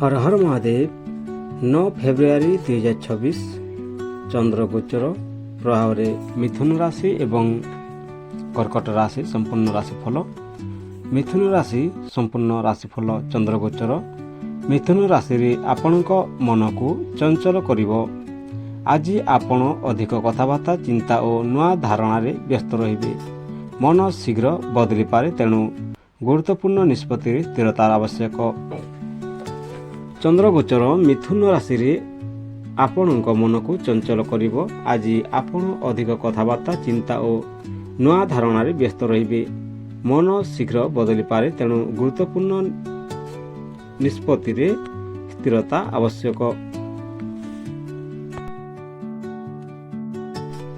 हर हर Mahadev 9 February 2026 चंद्रगोचर प्रभाव मिथुन राशि एवं कर्कट राशि संपूर्ण राशिफल। मिथुन राशि संपूर्ण राशिफल चंद्रगोचर मिथुन राशि आपणक मन को चंचल करिवो। आज आपण अधिक कथबार्ता चिंता और नुआ धारण व्यस्त रहिबे। मन शीघ्र बदली पारे, तेणु गुरुत्वपूर्ण निष्पत्ति स्थिरतार आवश्यक। चंद्रगोचर मिथुन राशि आपणक मन को चंचल करिवो। आज आपण अधिक कथबार्ता चिंता और नुआ धारण व्यस्त रहिबे। मन शीघ्र बदली पारे, तेणु गुरुत्वपूर्ण निष्पत्ति स्थिरता आवश्यक।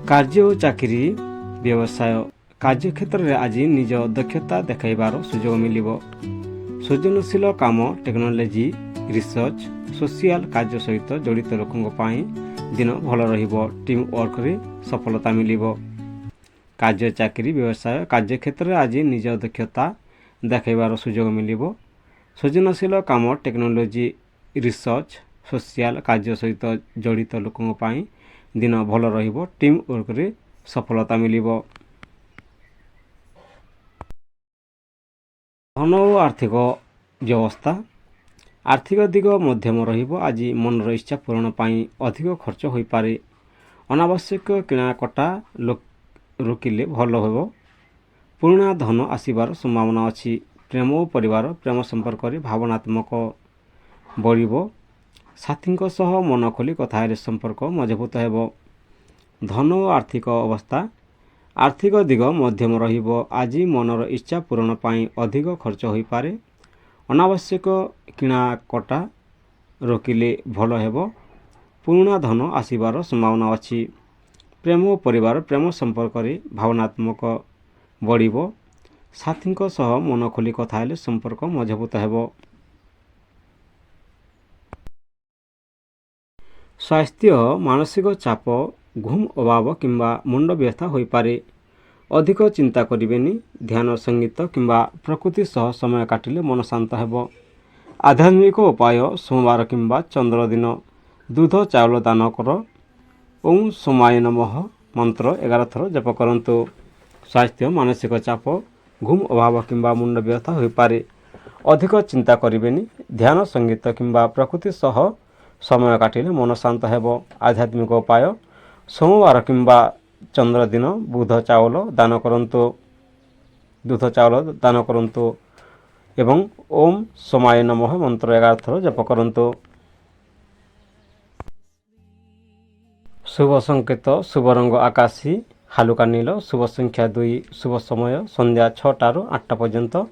कार्य और चाकरी व्यवसाय कार्यक्षेत्र में आज निज दक्षता देखाइबार सुजोग मिलिबो। सृजनशील काम, टेक्नोलोजी, रिसर्च, सोशियल कार्य सहित जड़ित लोकों पाई दिन भल रहिबो। टीम वर्क रे सफलता मिलिबो। कार्य चाकरी व्यवसाय कार्यक्षेत्र में आज निज दक्षता देखाइबार सुजोग मिलिबो। सृजनशील काम, टेक्नोलोजी, रिसर्च, सोशियल कार्य सहित जड़ित लोकों पाई दिन भल रहिबो। टीम वर्क रे सफलता मिलिबो। धन और आर्थिक व्यवस्था आर्थिक दिग मध्यम रहिबो। आज मनर इच्छा पूरण पाई अधिक खर्च होई पारे। अनावश्यक किणाकटा रोकिले भल होबो। पुराना धन आसीबार संभावना अछि। प्रेम और परिवार प्रेम संपर्क रे भावनात्मक बढ़िबो। साथीଙ୍କ सह मन खोली कथारे संपर्क मजबूत हेबो। धन और आर्थिक अवस्था आर्थिक दिग मध्यम रहिबो। आज मनर इच्छा पूरण पाई अधिक खर्च होई पारे। अनावश्यक किणाकटा रोकिले भल हेबो। पुराना धन आसीबार संभावना अछि। प्रेम और परिवार प्रेम संपर्क रे भावनात्मक बढ़िबो। साथीଙ୍କ सह मन खोली कथाले संपर्क मजबूत हेबो। स्वास्थ्य मानसिक चाप, घुम अभाव किंबा मुंड व्यथा होई पारे। अधिक चिंता करिबेनी। ध्यान, संगीत किंबा प्रकृति सह समय काटिले मन शांत हेबो। आध्यात्मिक उपाय सोमवार किंबा चंद्र दिन दूध चावल दान कर। ओम सोमाय नमः मंत्र 11 थर जप करंतु। स्वास्थ्य मानसिक चाप, घुम अभाव किंबा मुंड व्यथा होई पारे। अधिक चिंता करिबेनी। ध्यान, संगीत किंबा प्रकृति सह समय काटिले मन शांत हेबो। आध्यात्मिक उपाय सोमवार किंबा चंद्र दिन दूध चावल दान करंतु एवं ओम सोमाय नमः मंत्र 11 थर जप करंतु। शुभ संकेत शुभ रंग आकाशी हालुका नील। शुभ संख्या 2। शुभ समय संध्या 6 ରୁ 8 पर्यंत।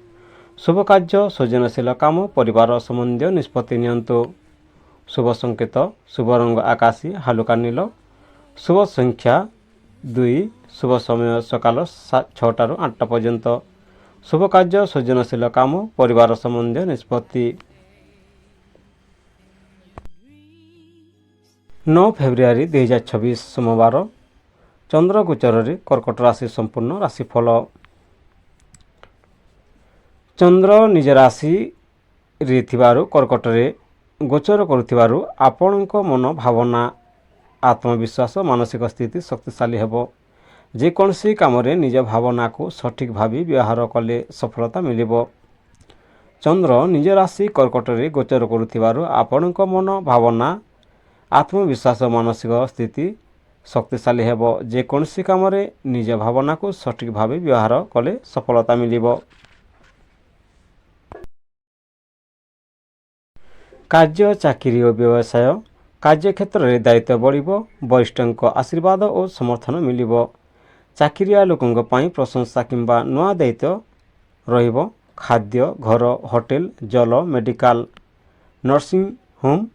शुभ कार्य सृजनशील काम, परिवार संबंधी निष्पत्ति नियंतु। शुभ संकेत शुभ रंग आकाशी हालुका नील। शुभ संख्या 2। शुभ समय सकाल 6 ରୁ 8 पर्यंत। शुभ कार्य सृजनशील काम, परिवार संबंधी निष्पत्ति। 9 फेब्रुआरी 2026 सोमवार चंद्रगोचर रे कर्कट राशि संपूर्ण राशिफल। चंद्र निज राशि रे थिबारु कर्कट रे गोचर करुथिबारु आपणक मन, भावना, आत्मविश्वास, मानसिक स्थिति शक्तिशाली हेबो। जे कोनसी काम रे निज भावना को सठिक भावी व्यवहार कले सफलता मिलिबो। चंद्र निज राशि कर्कट रे गोचर करुथिबारु आपणक मन, भावना, आत्मविश्वास, मानसिक स्थिति शक्तिशाली हेबो। जे कोनसी काम रे निज भावना को सठिक भावी व्यवहार कले सफलता मिलिबो। कार्य चाकरी और व्यवसाय कार्यक्षेत्र में दायित्व बढ़िबो। वरिष्ठों आशीर्वाद और समर्थन मिलिबो। चाकरिया लोकों पाई प्रशंसा किंबा नुआ दायित्व रहिबो। खाद्य, घर, होटेल, जल, मेडिकल, नर्सिंग होम,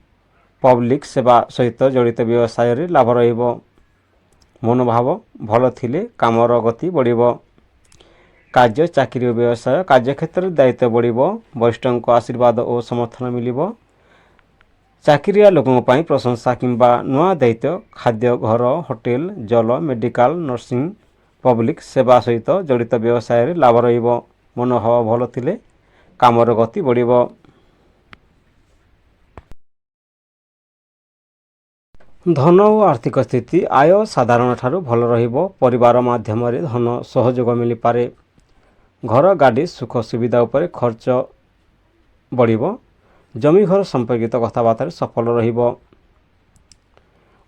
पब्लिक सेवा सहित जड़ित व्यवसाय रे लाभ रहिबो। मनोभाव भल थिले कामर गति बढ़िबो। कार्य चाकरी और व्यवसाय कार्यक्षेत्र में दायित्व बढ़िबो। वरिष्ठों आशीर्वाद और समर्थन मिलिबो। चाकरिया लोकों पाई प्रशंसा किंबा नुआ दायित्व, खाद्य, घर, होटेल, जल, मेडिकल, नर्सिंग, पब्लिक सेवा सहित जड़ित व्यवसाय रे लाभ रहिबो। मनोभाव भल थिले कामर गति बढ़िबो। ଧନ ଓ ଆର୍ଥିକ ସ୍ଥିତି ଆୟ ସାଧାରଣଠାରୁ ଭଲ ରହିବ। ପରିବାର ମାଧ୍ୟମରେ ଧନ ସହଯୋଗ ମିଳିପାରେ। ଘର ଗାଡ଼ି ସୁଖ ସୁବିଧା ଉପରେ ଖର୍ଚ୍ଚ ବଢ଼ିବ। ଜମି ଘର ସମ୍ପର୍କିତ କଥାବାର୍ତ୍ତାରେ ସଫଳ ରହିବ।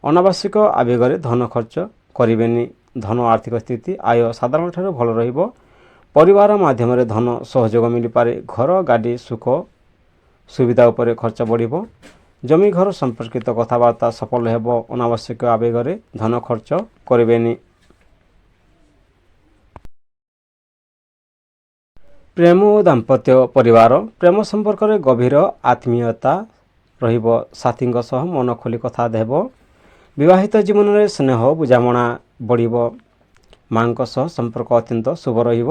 ଅନାବଶ୍ୟକ ଆବେଗରେ ଧନ ଖର୍ଚ୍ଚ କରିବେନି। ଧନ ଆର୍ଥିକ ସ୍ଥିତି ଆୟ ସାଧାରଣଠାରୁ ଭଲ ରହିବ। ପରିବାର ମାଧ୍ୟମରେ ଧନ ସହଯୋଗ ମିଳିପାରେ। ଘର ଗାଡ଼ି ସୁଖ ସୁବିଧା ଉପରେ ଖର୍ଚ୍ଚ ବଢ଼ିବ। ଜମି ଘର ସମ୍ପର୍କିତ କଥାବାର୍ତ୍ତା ସଫଳ ହେବ। ଅନାବଶ୍ୟକ ଆବେଗରେ ଧନ ଖର୍ଚ୍ଚ କରିବେନି। ପ୍ରେମ ଓ ଦାମ୍ପତ୍ୟ ପରିବାର ପ୍ରେମ ସମ୍ପର୍କରେ ଗଭୀର ଆତ୍ମୀୟତା ରହିବ। ସାଥୀଙ୍କ ସହ ମନ ଖୋଲି କଥା ହେବ। ବିବାହିତ ଜୀବନରେ ସ୍ନେହ ବୁଝାମଣା ବଢ଼ିବ। ମାଙ୍କ ସହ ସମ୍ପର୍କ ଅତ୍ୟନ୍ତ ଶୁଭ ରହିବ।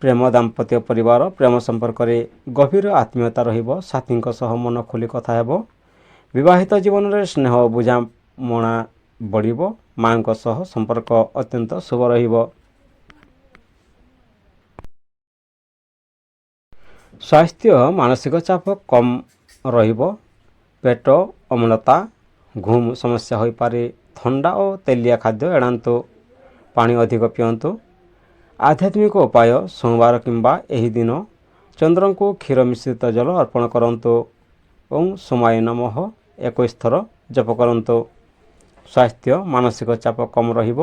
ପ୍ରେମ ଦାମ୍ପତ୍ୟ ପରିବାର ପ୍ରେମ ସମ୍ପର୍କରେ ଗଭୀର ଆତ୍ମୀୟତା ରହିବ। ସାଥୀଙ୍କ ସହ ମନ ଖୋଲି କଥା ହେବ। ବିବାହିତ ଜୀବନରେ ସ୍ନେହ ବୁଝାମଣା ବଢ଼ିବ। ମାଙ୍କ ସହ ସମ୍ପର୍କ ଅତ୍ୟନ୍ତ ଶୁଭ ରହିବ। ସ୍ୱାସ୍ଥ୍ୟ ମାନସିକ ଚାପ କମ୍ ରହିବ। ପେଟ ଅମ୍ଳତା ଘୁମ ସମସ୍ୟା ହୋଇପାରେ। ଥଣ୍ଡା ଓ ତେଲିଆ ଖାଦ୍ୟ ଏଡ଼ାନ୍ତୁ। ପାଣି ଅଧିକ ପିଅନ୍ତୁ। ଆଧ୍ୟାତ୍ମିକ ଉପାୟ ସୋମବାର କିମ୍ବା ଏହି ଦିନ ଚନ୍ଦ୍ରଙ୍କୁ କ୍ଷୀର ମିଶ୍ରିତ ଜଳ ଅର୍ପଣ କରନ୍ତୁ। ଓଁ ସୋମାୟ ନମଃ 21 ଥର ଜପ କରନ୍ତୁ। ସ୍ୱାସ୍ଥ୍ୟ ମାନସିକ ଚାପ କମ୍ ରହିବ।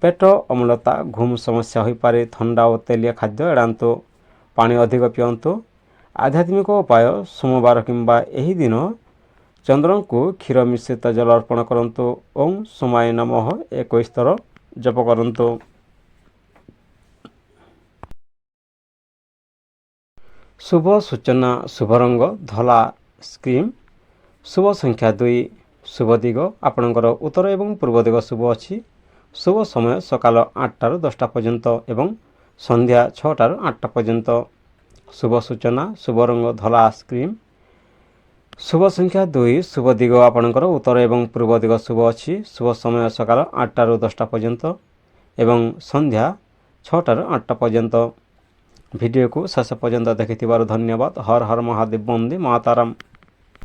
ପେଟ ଅମ୍ଳତା ଘୁମ ସମସ୍ୟା ହୋଇପାରେ। ଥଣ୍ଡା ଓ ତେଲିଆ ଖାଦ୍ୟ ଏଡ଼ାନ୍ତୁ। ପାଣି ଅଧିକ ପିଅନ୍ତୁ। ଆଧ୍ୟାତ୍ମିକ ଉପାୟ ସୋମବାର କିମ୍ବା ଏହି ଦିନ ଚନ୍ଦ୍ରଙ୍କୁ କ୍ଷୀର ମିଶ୍ରିତ ଜଳ ଅର୍ପଣ କରନ୍ତୁ। ଓଁ ସୋମାୟ ନମଃ 21 ଥର ଜପ କରନ୍ତୁ। ଶୁଭ ସୂଚନା ଶୁଭ ରଙ୍ଗ ଧଳା ସ୍କ୍ରିମ୍। ଶୁଭ ସଂଖ୍ୟା 2। ଶୁଭ ଦିଗ ଆପଣଙ୍କର ଉତ୍ତର ଏବଂ ପୂର୍ବ ଦିଗ ଶୁଭ ଅଛି। ଶୁଭ ସମୟ ସକାଳ 8ଟାରୁ 10ଟା ପର୍ଯ୍ୟନ୍ତ ଏବଂ ସନ୍ଧ୍ୟା 6ଟାରୁ 8ଟା ପର୍ଯ୍ୟନ୍ତ। ଶୁଭ ସୂଚନା ଶୁଭ ରଙ୍ଗ ଧଳା ସ୍କ୍ରିମ୍। ଶୁଭ ସଂଖ୍ୟା 2। ଶୁଭ ଦିଗ ଆପଣଙ୍କର ଉତ୍ତର ଏବଂ ପୂର୍ବ ଦିଗ ଶୁଭ ଅଛି। ଶୁଭ ସମୟ ସକାଳ 8ଟାରୁ 10ଟା ପର୍ଯ୍ୟନ୍ତ ଏବଂ ସନ୍ଧ୍ୟା 6ଟାରୁ 8ଟା ପର୍ଯ୍ୟନ୍ତ। ଭିଡ଼ିଓକୁ ଶେଷ ପର୍ଯ୍ୟନ୍ତ ଦେଖିଥିବାରୁ ଧନ୍ୟବାଦ। ହର ହର ମହାଦେବ ବନ୍ଦେ ମାତରମ୍।